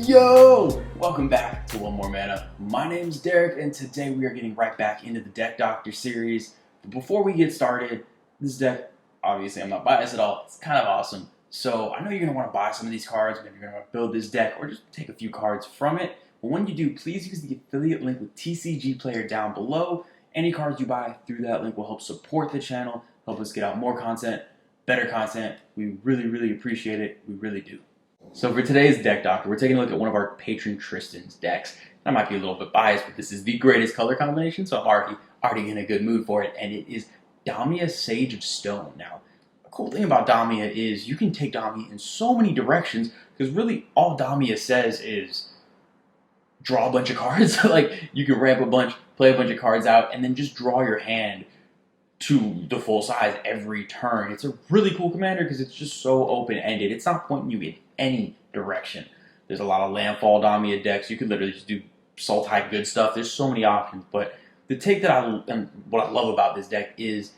Yo! Welcome back to One More Mana. My name's Derek, and today we are getting right back into the Deck Doctor series. But before we get started, this deck, obviously I'm not biased at all, it's kind of awesome. So I know you're going to want to buy some of these cards, maybe you're going to want to build this deck, or just take a few cards from it. But when you do, please use the affiliate link with TCG Player down below. Any cards you buy through that link will help support the channel, help us get out more content, better content. We really appreciate it. We really do. So for today's Deck Doctor, we're taking a look at one of our patron Tristan's decks. I might be a little bit biased, but this is the greatest color combination, so I'm already in a good mood for it, and it is Damia Sage of Stone. Now, the cool thing about Damia is you can take Damia in so many directions, because really all Damia says is draw a bunch of cards. Like, you can ramp a bunch, play a bunch of cards out, and then just draw your hand to the full size every turn. It's a really cool commander because it's just so open-ended. It's not pointing you in any direction. There's a lot of landfall Damia decks. You could literally just do Sultai good stuff. There's so many options. But the take that what I love about this deck is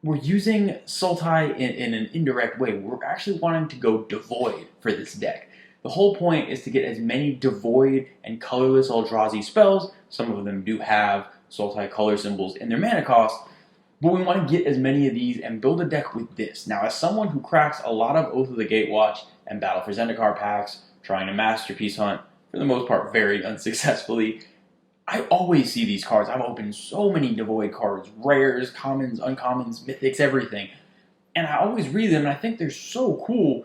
we're using Sultai in an indirect way. We're actually wanting to go Devoid for this deck. The whole point is to get as many Devoid and colorless Eldrazi spells. Some of them do have Sultai color symbols in their mana cost. But we want to get as many of these and build a deck with this. Now, as someone who cracks a lot of Oath of the Gatewatch and Battle for Zendikar packs, trying to Masterpiece Hunt, for the most part very unsuccessfully, I always see these cards. I've opened so many Devoid cards, rares, commons, uncommons, mythics, everything. And I always read them and I think they're so cool,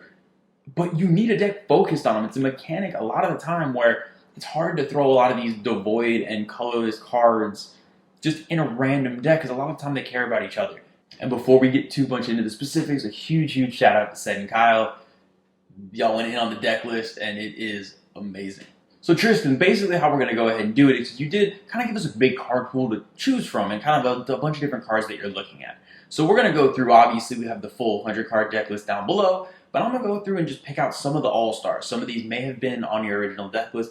but you need a deck focused on them. It's a mechanic a lot of the time where it's hard to throw a lot of these Devoid and colorless cards just in a random deck, because a lot of the time they care about each other. And before we get too much into the specifics, a huge shout out to Sed and Kyle. Y'all went in on the deck list, and it is amazing. So Tristan, basically how we're going to go ahead and do it is you did kind of give us a big card pool to choose from, and kind of a bunch of different cards that you're looking at. So we're going to go through, obviously we have the full 100 card deck list down below, but I'm going to go through and just pick out some of the all-stars. Some of these may have been on your original deck list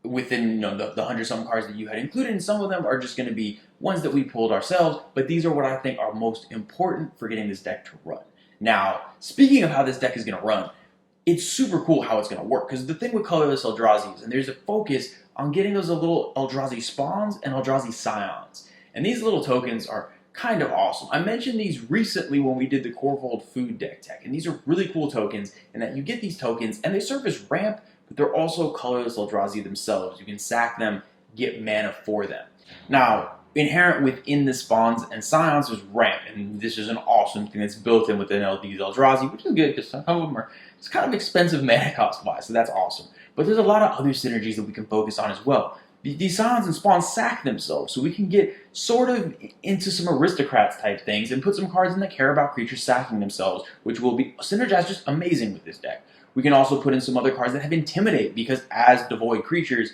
within the 100-some cards that you had included, and some of them are just going to be ones that we pulled ourselves, but these are what I think are most important for getting this deck to run. Now, speaking of how this deck is going to run, it's super cool how it's going to work, because the thing with colorless Eldrazi is, and there's a focus on getting those little Eldrazi spawns and Eldrazi scions, and these little tokens are kind of awesome. I mentioned these recently when we did the Corvold food deck tech, and these are really cool tokens, in that you get these tokens, and they serve as ramp, but they're also colorless Eldrazi themselves. You can sack them, get mana for them. Now, inherent within the spawns and scions is ramp, and this is an awesome thing that's built in within these Eldrazi, which is good because some of them are it's kind of expensive mana cost wise, so that's awesome. But there's a lot of other synergies that we can focus on as well. These scions and spawns sack themselves, so we can get sort of into some aristocrats type things and put some cards in that care about creatures sacking themselves, which will be synergized just amazing with this deck. We can also put in some other cards that have Intimidate, because as Devoid creatures,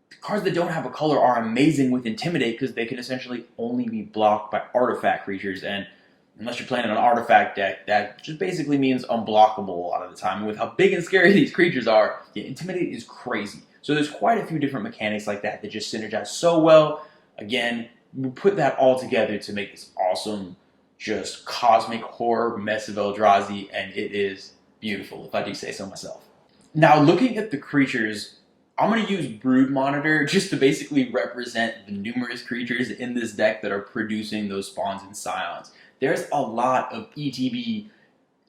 the cards that don't have a color are amazing with Intimidate, because they can essentially only be blocked by artifact creatures, and unless you're playing an artifact deck, that just basically means unblockable a lot of the time. And with how big and scary these creatures are, yeah, Intimidate is crazy. So there's quite a few different mechanics like that that just synergize so well. Again, we put that all together to make this awesome, just cosmic horror mess of Eldrazi, and it is beautiful, if I do say so myself. Now, looking at the creatures, I'm going to use Brood Monitor just to basically represent the numerous creatures in this deck that are producing those spawns and scions. There's a lot of ETB,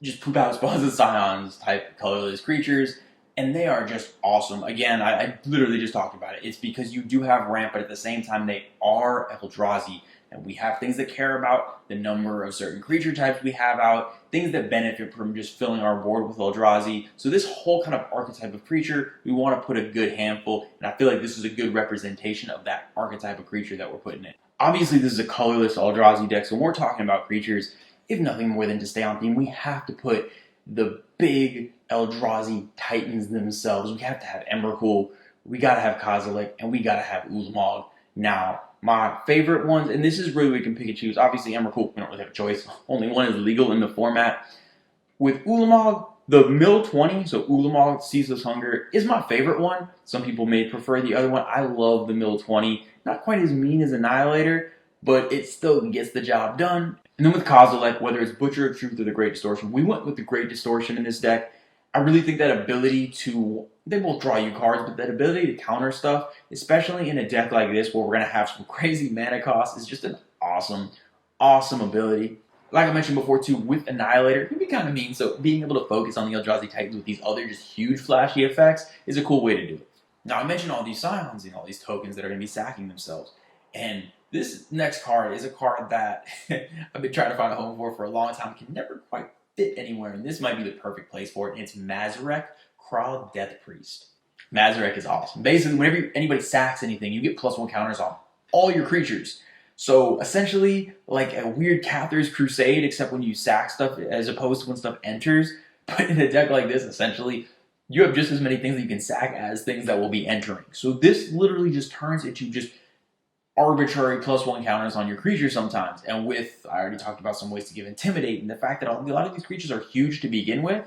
just poop out spawns and scions type colorless creatures, and they are just awesome. Again, I literally just talked about it. It's because you do have ramp, but at the same time they are Eldrazi. And we have things that care about the number of certain creature types we have out, things that benefit from just filling our board with Eldrazi. So this whole kind of archetype of creature, we want to put a good handful, and I feel like this is a good representation of that archetype of creature that we're putting in. Obviously, this is a colorless Eldrazi deck, so when we're talking about creatures, if nothing more than to stay on theme, we have to put the big Eldrazi titans themselves. We have to have Emrakul, we got to have Kozilek, and we got to have Ulamog. Now, my favorite ones, and this is really we can pick and choose. Obviously, Emrakul, we don't really have a choice. Only one is legal in the format. With Ulamog, the Mill 20, so Ulamog, Ceaseless Hunger, is my favorite one. Some people may prefer the other one. I love the Mill 20. Not quite as mean as Annihilator, but it still gets the job done. And then with Kozilek, whether it's Butcher of Truth or the Great Distortion, we went with the Great Distortion in this deck. I really think that ability to they both draw you cards, but that ability to counter stuff, especially in a deck like this where we're going to have some crazy mana costs, is just an awesome, awesome ability. Like I mentioned before too, with Annihilator, it can be kind of mean, so being able to focus on the Eldrazi Titans with these other just huge flashy effects is a cool way to do it. Now I mentioned all these Scions and all these tokens that are going to be sacking themselves, and this next card is a card that I've been trying to find a home for a long time, can never quite fit anywhere, and this might be the perfect place for it, and it's Mazarek, Kral Death Priest. Mazarek is awesome. Basically, whenever anybody sacks anything, you get +1 counters on all your creatures. So essentially, like a weird Cathar's Crusade, except when you sack stuff as opposed to when stuff enters. But in a deck like this, essentially, you have just as many things that you can sack as things that will be entering. So this literally just turns into just arbitrary +1 counters on your creatures sometimes. And with, I already talked about some ways to give Intimidate, and the fact that a lot of these creatures are huge to begin with,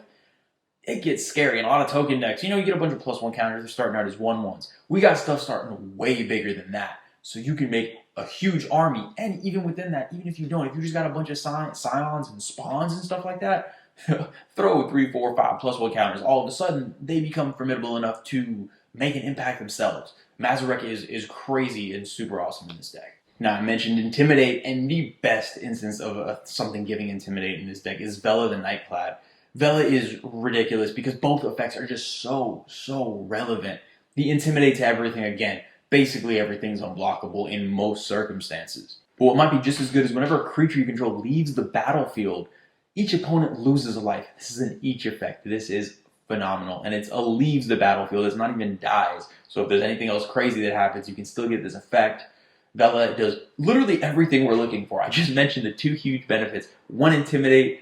it gets scary. In a lot of token decks, you get a bunch of +1 counters, they're starting out as 1/1s. We got stuff starting way bigger than that. So you can make a huge army, and even within that, even if you don't, if you just got a bunch of scions and spawns and stuff like that, throw 3, 4, 5 +1 counters. All of a sudden, they become formidable enough to make an impact themselves. Mazarek is crazy and super awesome in this deck. Now, I mentioned Intimidate, and the best instance of something giving Intimidate in this deck is Vela the Nightclad. Vela is ridiculous because both effects are just so relevant. The Intimidate to everything, again, basically everything's unblockable in most circumstances. But what might be just as good is whenever a creature you control leaves the battlefield, each opponent loses a life. This is an each effect. This is phenomenal. And it's a leaves the battlefield. It's not even dies. So if there's anything else crazy that happens, you can still get this effect. Vela does literally everything we're looking for. I just mentioned the 2 huge benefits. 1, Intimidate.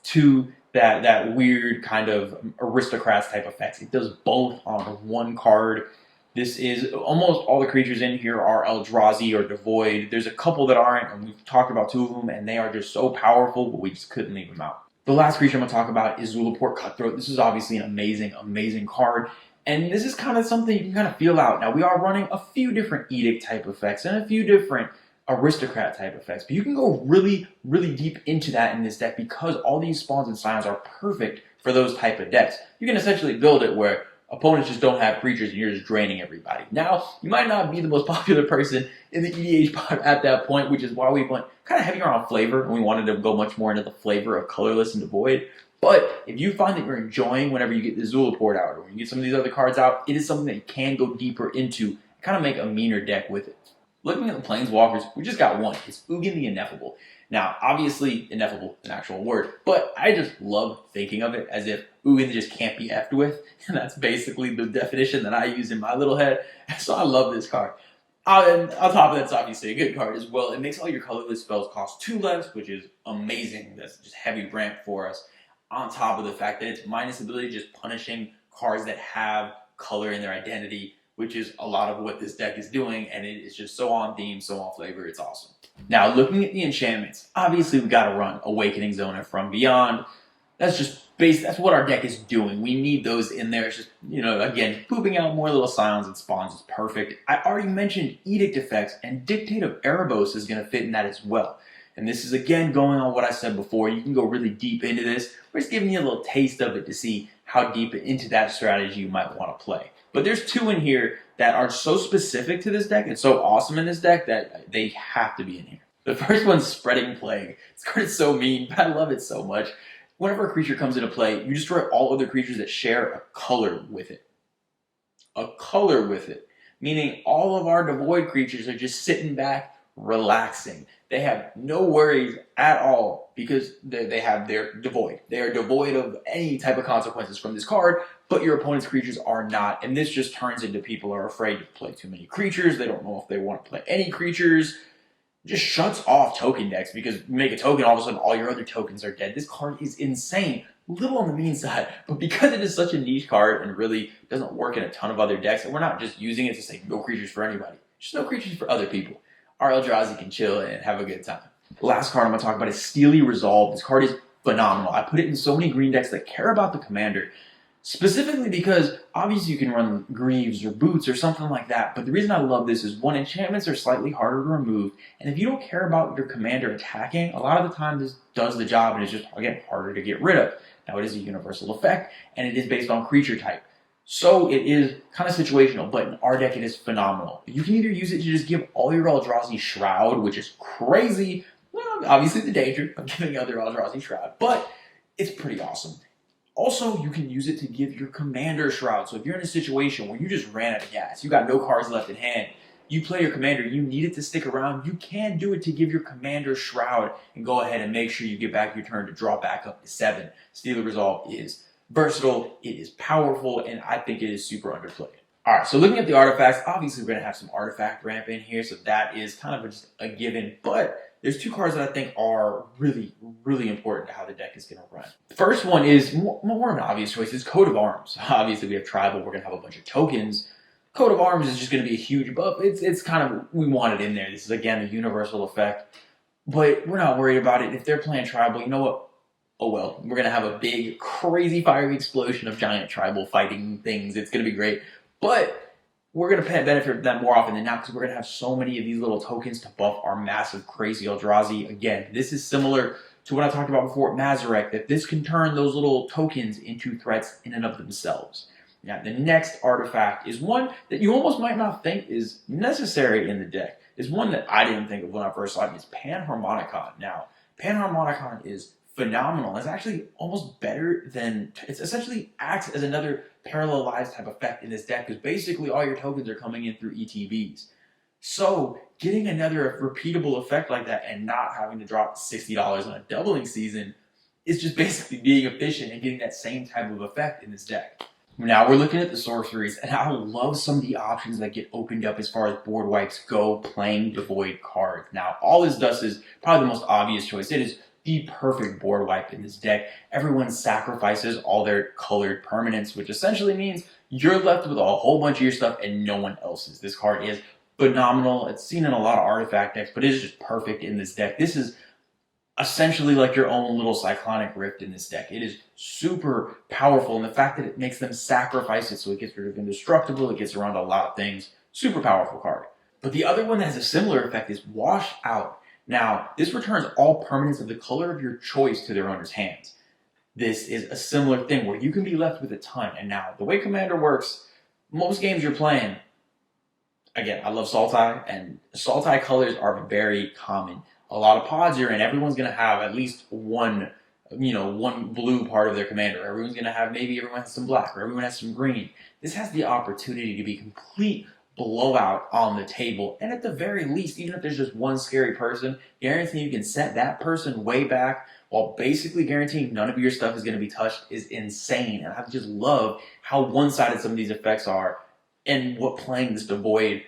2, that weird kind of Aristocrats type effects. It does both on 1 card. This is, almost all the creatures in here are Eldrazi or Devoid. There's a couple that aren't, and we've talked about 2 of them, and they are just so powerful, but we just couldn't leave them out. The last creature I'm going to talk about is Zulaport Cutthroat. This is obviously an amazing, amazing card, and this is kind of something you can kind of feel out. Now, we are running a few different Edict type effects and a few different Aristocrat type effects, but you can go really, really deep into that in this deck because all these spawns and scions are perfect for those type of decks. You can essentially build it where opponents just don't have creatures and you're just draining everybody. Now, you might not be the most popular person in the EDH pod at that point, which is why we went kind of heavier on flavor, and we wanted to go much more into the flavor of colorless and Devoid. But if you find that you're enjoying whenever you get the Zulaport out, or when you get some of these other cards out, it is something that you can go deeper into and kind of make a meaner deck with it. Looking at the Planeswalkers, we just got one. It's Ugin the Ineffable. Now, obviously, Ineffable is an actual word, but I just love thinking of it as if Ugin just can't be effed with, and that's basically the definition that I use in my little head, so I love this card. And on top of that, it's obviously a good card as well. It makes all your colorless spells cost 2 less, which is amazing. That's just heavy ramp for us. On top of the fact that it's minus ability, just punishing cards that have color in their identity, which is a lot of what this deck is doing, and it is just so on theme, so on flavor, it's awesome. Now, looking at the enchantments, obviously we gotta run Awakening Zone and From Beyond. That's just that's what our deck is doing. We need those in there. It's just, again, pooping out more little scions and spawns is perfect. I already mentioned Edict effects, and Dictate of Erebos is gonna fit in that as well. And this is, again, going on what I said before. You can go really deep into this. We're just giving you a little taste of it to see how deep into that strategy you might want to play. But there's 2 in here that are so specific to this deck and so awesome in this deck that they have to be in here. The first one's Spreading Plague. This card is so mean, but I love it so much. Whenever a creature comes into play, you destroy all other creatures that share a color with it. A color with it. Meaning all of our Devoid creatures are just sitting back, relaxing. They have no worries at all because they have their Devoid. They are devoid of any type of consequences from this card, but your opponent's creatures are not. And this just turns into people are afraid to play too many creatures. They don't know if they want to play any creatures. Just shuts off token decks because you make a token, all of a sudden all your other tokens are dead. This card is insane. Little on the mean side, but because it is such a niche card and really doesn't work in a ton of other decks, and we're not just using it to say no creatures for anybody. Just no creatures for other people. Our Eldrazi can chill and have a good time. The last card I'm going to talk about is Steely Resolve. This card is phenomenal. I put it in so many green decks that care about the commander. Specifically because, obviously you can run Greaves or Boots or something like that, but the reason I love this is, 1, enchantments are slightly harder to remove, and if you don't care about your commander attacking, a lot of the time this does the job and it's just, again, harder to get rid of. Now, it is a universal effect, and it is based on creature type. So it is kind of situational, but in our deck it is phenomenal. You can either use it to just give all your Eldrazi Shroud, which is crazy. Well, obviously the danger of giving other Eldrazi Shroud, but it's pretty awesome. Also, you can use it to give your commander Shroud. So if you're in a situation where you just ran out of gas, you got no cards left in hand, you play your commander, you need it to stick around, you can do it to give your commander Shroud and go ahead and make sure you get back your turn to draw back up to 7. Steal the Resolve is versatile, it is powerful, and I think it is super underplayed. Alright, so looking at the artifacts, obviously we're going to have some artifact ramp in here, so that is kind of just a given, but there's 2 cards that I think are really, really important to how the deck is going to run. The first one is more of an obvious choice, is Coat of Arms. Obviously we have Tribal, we're going to have a bunch of tokens. Coat of Arms is just going to be a huge buff. It's kind of, we want it in there. This is, again, a universal effect, but we're not worried about it. If they're playing Tribal, you know what? Oh well, we're going to have a big, crazy, fiery explosion of giant Tribal fighting things. It's going to be great. But we're going to benefit from that more often than not because we're going to have so many of these little tokens to buff our massive, crazy Eldrazi. Again, this is similar to what I talked about before at Mazarek, that this can turn those little tokens into threats in and of themselves. Now, the next artifact is one that you almost might not think is necessary in the deck. It's one that I didn't think of when I first saw it. It's Panharmonicon. Now, Panharmonicon is phenomenal. It's actually almost better than, it essentially acts as another parallelized type effect in this deck because basically all your tokens are coming in through ETBs. So getting another repeatable effect like that and not having to drop $60 on a doubling season is just basically being efficient and getting that same type of effect in this deck. Now we're looking at the sorceries, and I love some of the options that get opened up as far as board wipes go playing Devoid cards. Now, all this does is probably the most obvious choice. It is the perfect board wipe in this deck. Everyone sacrifices all their colored permanents, which essentially means you're left with a whole bunch of your stuff and no one else's. This card is phenomenal. It's seen in a lot of artifact decks, but it is just perfect in this deck. This is essentially like your own little Cyclonic Rift in this deck. It is super powerful, and the fact that it makes them sacrifice it so it gets rid of indestructible, it gets around a lot of things, super powerful card. But the other one that has a similar effect is Wash Out. Now, this returns all permanents of the color of your choice to their owner's hands. This is a similar thing where you can be left with a ton, and now, the way Commander works, most games you're playing, again, I love Sultai, and Sultai colors are very common. A lot of pods you're in, everyone's going to have at least one blue part of their commander. Everyone's going to have, maybe everyone has some black, or everyone has some green. This has the opportunity to be complete blowout on the table. And at the very least, even if there's just one scary person, guaranteeing you can set that person way back while basically guaranteeing none of your stuff is going to be touched is insane. And I just love how one-sided some of these effects are and what playing this Devoid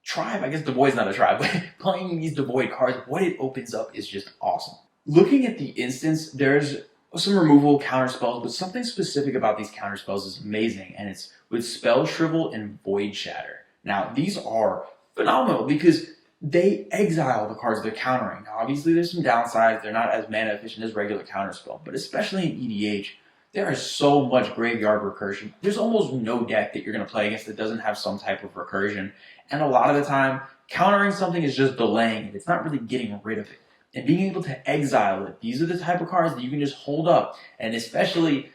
tribe, I guess Devoid's not a tribe, but playing these Devoid cards, what it opens up is just awesome. Looking at the instance, there's some removal counterspells, but something specific about these counterspells is amazing, and it's with Spell Shrivel and Void Shatter. Now, these are phenomenal because they exile the cards they're countering. Now, obviously, there's some downsides. They're not as mana efficient as regular counterspell, but especially in EDH, there is so much graveyard recursion. There's almost no deck that you're going to play against that doesn't have some type of recursion. And a lot of the time, countering something is just delaying it. It's not really getting rid of it. And being able to exile it, these are the type of cards that you can just hold up. And especially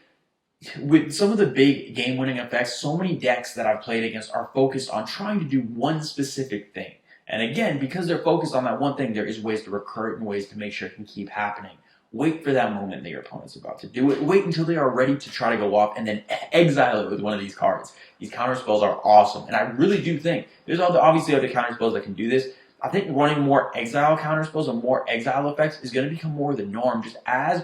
with some of the big game-winning effects, so many decks that I've played against are focused on trying to do one specific thing. And again, because they're focused on that one thing, there is ways to recur it and ways to make sure it can keep happening. Wait for that moment that your opponent's about to do it. Wait until they are ready to try to go off and then exile it with one of these cards. These counterspells are awesome. And I really do think, there's obviously other counterspells that can do this. I think running more exile counterspells and more exile effects is going to become more the norm, just as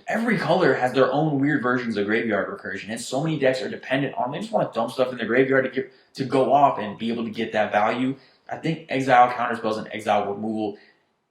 every color has their own weird versions of graveyard recursion. And so many decks are dependent on, they just want to dump stuff in the graveyard to go off and be able to get that value. I think exile counterspells and exile removal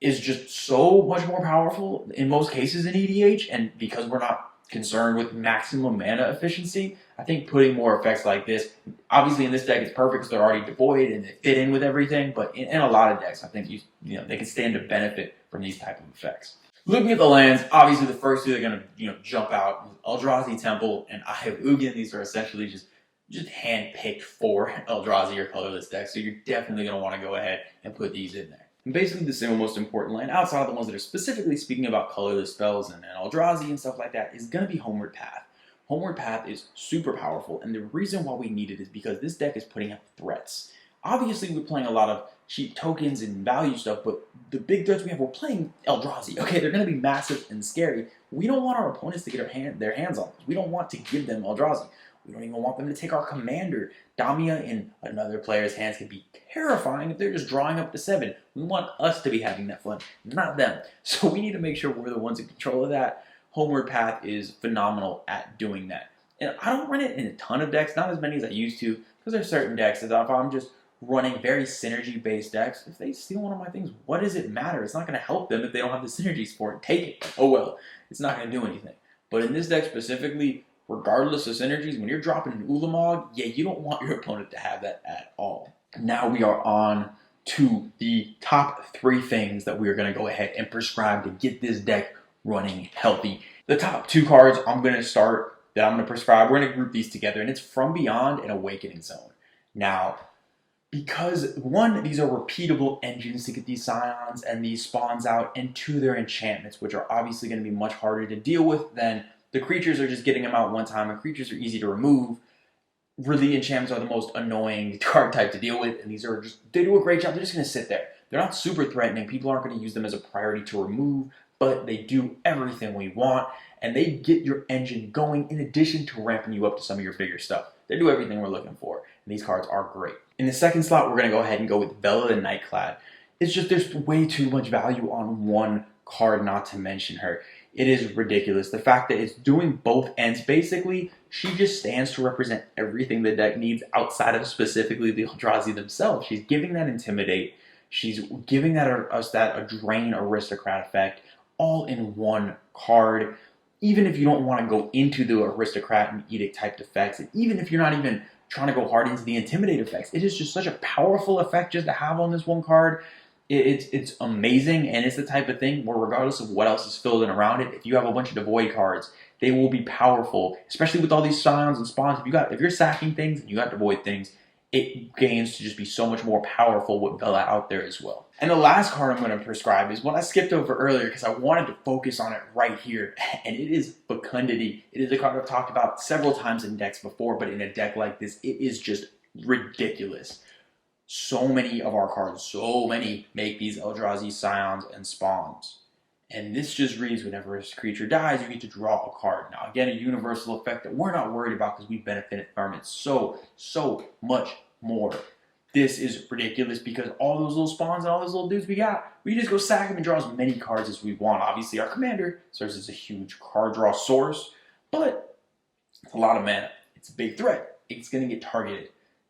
is just so much more powerful in most cases in EDH, and because we're not concerned with maximum mana efficiency, I think putting more effects like this, obviously in this deck it's perfect because they're already Devoid and they fit in with everything, but in a lot of decks I think they can stand to benefit from these type of effects. Looking at the lands, obviously the first two that are going to jump out, Eldrazi Temple and Eye of Ugin. These are essentially just hand-picked for Eldrazi or colorless decks, so you're definitely going to want to go ahead and put these in there. And basically the single most important land, outside of the ones that are specifically speaking about colorless spells and Eldrazi and stuff like that, is going to be Homeward Path. Homeward Path is super powerful, and the reason why we need it is because this deck is putting up threats. Obviously, we're playing a lot of cheap tokens and value stuff, but the big threats we have, we're playing Eldrazi. Okay, they're going to be massive and scary. We don't want our opponents to get their hands on us. We don't want to give them Eldrazi. We don't even want them to take our commander. Damia in another player's hands can be terrifying if they're just drawing up to 7. We want us to be having that fun, not them. So we need to make sure we're the ones in control of that. Homeward Path is phenomenal at doing that. And I don't run it in a ton of decks, not as many as I used to, because there's certain decks that if I'm just running very synergy-based decks, if they steal one of my things, what does it matter? It's not going to help them if they don't have the synergies for it. Take it. Oh well. It's not going to do anything. But in this deck specifically, regardless of synergies, when you're dropping an Ulamog, yeah, you don't want your opponent to have that at all. Now we are on to the top 3 things that we are going to go ahead and prescribe to get this deck running healthy. The top 2 cards I'm going to prescribe, we're going to group these together, and it's From Beyond and Awakening Zone. Now, because 1, these are repeatable engines to get these scions and these spawns out, and 2, they're enchantments, which are obviously going to be much harder to deal with than the creatures are just getting them out one time, and creatures are easy to remove. Really, enchantments are the most annoying card type to deal with, and these are they do a great job. They're just going to sit there. They're not super threatening. People aren't going to use them as a priority to remove, but they do everything we want, and they get your engine going in addition to ramping you up to some of your bigger stuff. They do everything we're looking for, and these cards are great. In the second slot, we're going to go ahead and go with Bella the Nightclad. It's just there's way too much value on one card not to mention her. It is ridiculous. The fact that it's doing both ends, basically, she just stands to represent everything the deck needs outside of specifically the Eldrazi themselves. She's giving that Intimidate. She's giving us that Drain Aristocrat effect all in one card. Even if you don't want to go into the Aristocrat and Edict type effects, and even if you're not even trying to go hard into the Intimidate effects, it is just such a powerful effect just to have on this one card. It's amazing, and it's the type of thing where regardless of what else is filled in around it, if you have a bunch of Devoid cards, they will be powerful, especially with all these scions and spawns. If you're sacking things and you got Devoid things, it gains to just be so much more powerful with Bella out there as well. And the last card I'm going to prescribe is one I skipped over earlier because I wanted to focus on it right here, and it is Fecundity. It is a card I've talked about several times in decks before, but in a deck like this, it is just ridiculous. So many of our cards, make these Eldrazi scions and spawns. And this just reads whenever a creature dies, you get to draw a card. Now, again, a universal effect that we're not worried about because we benefit from it so much more. This is ridiculous because all those little spawns and all those little dudes we just go sack them and draw as many cards as we want. Obviously, our commander serves as a huge card draw source, but it's a lot of mana. It's a big threat. It's going to get targeted.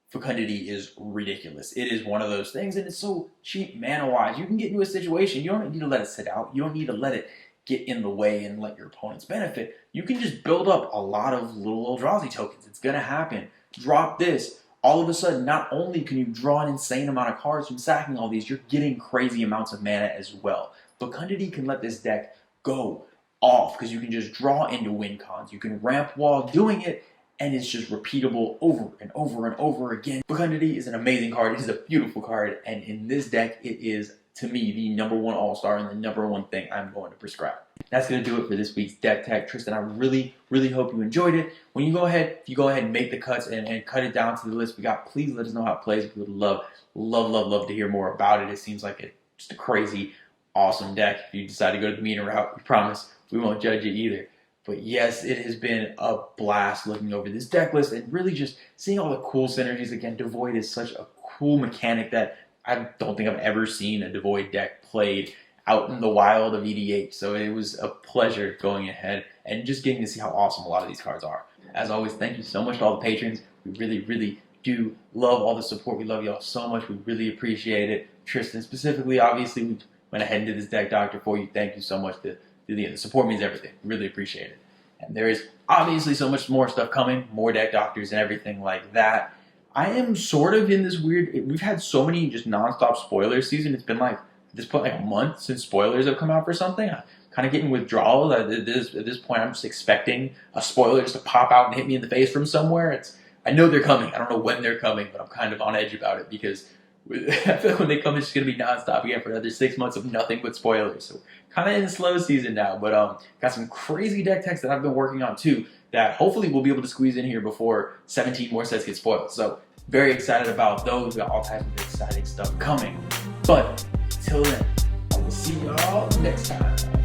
Fecundity is ridiculous. It is one of those things, and it's so cheap mana-wise. You can get into a situation. You don't need to let it sit out. You don't need to let it get in the way and let your opponents benefit. You can just build up a lot of little Eldrazi tokens. It's going to happen. Drop this. All of a sudden, not only can you draw an insane amount of cards from sacking all these, you're getting crazy amounts of mana as well. Fecundity can let this deck go off because you can just draw into win cons. You can ramp while doing it, and it's just repeatable over and over and over again. Fecundity is an amazing card. It is a beautiful card, and in this deck, it is, to me, the #1 all-star and the #1 thing I'm going to prescribe. That's going to do it for this week's Deck Tech. Tristan, I really hope you enjoyed it. When you go ahead, if you go ahead and make the cuts and cut it down to the list we got, please let us know how it plays. We would love to hear more about it. It seems like just a crazy, awesome deck. If you decide to go the meter route, we promise we won't judge you either. But yes, it has been a blast looking over this deck list and really just seeing all the cool synergies. Again, Devoid is such a cool mechanic that I don't think I've ever seen a Devoid deck played out in the wild of EDH. So it was a pleasure going ahead and just getting to see how awesome a lot of these cards are. As always, thank you so much to all the patrons. We really do love all the support. We love y'all so much. We really appreciate it. Tristan specifically, obviously, we went ahead and did this deck doctor for you. Thank you so much. The support means everything. Really appreciate it. And there is obviously so much more stuff coming, more deck doctors and everything like that. I am sort of in this weird, we've had so many just nonstop spoiler season. It's been like, at this point, like a month since spoilers have come out for something. I'm kind of getting withdrawals. At this point, I'm just expecting a spoiler just to pop out and hit me in the face from somewhere. I know they're coming. I don't know when they're coming, but I'm kind of on edge about it because I feel like when they come, it's just gonna be nonstop again for another 6 months of nothing but spoilers. So kind of in slow season now, but got some crazy deck techs that I've been working on too that hopefully we'll be able to squeeze in here before 17 more sets get spoiled. So very excited about those. We got all types of exciting stuff coming. But until then, I will see y'all next time.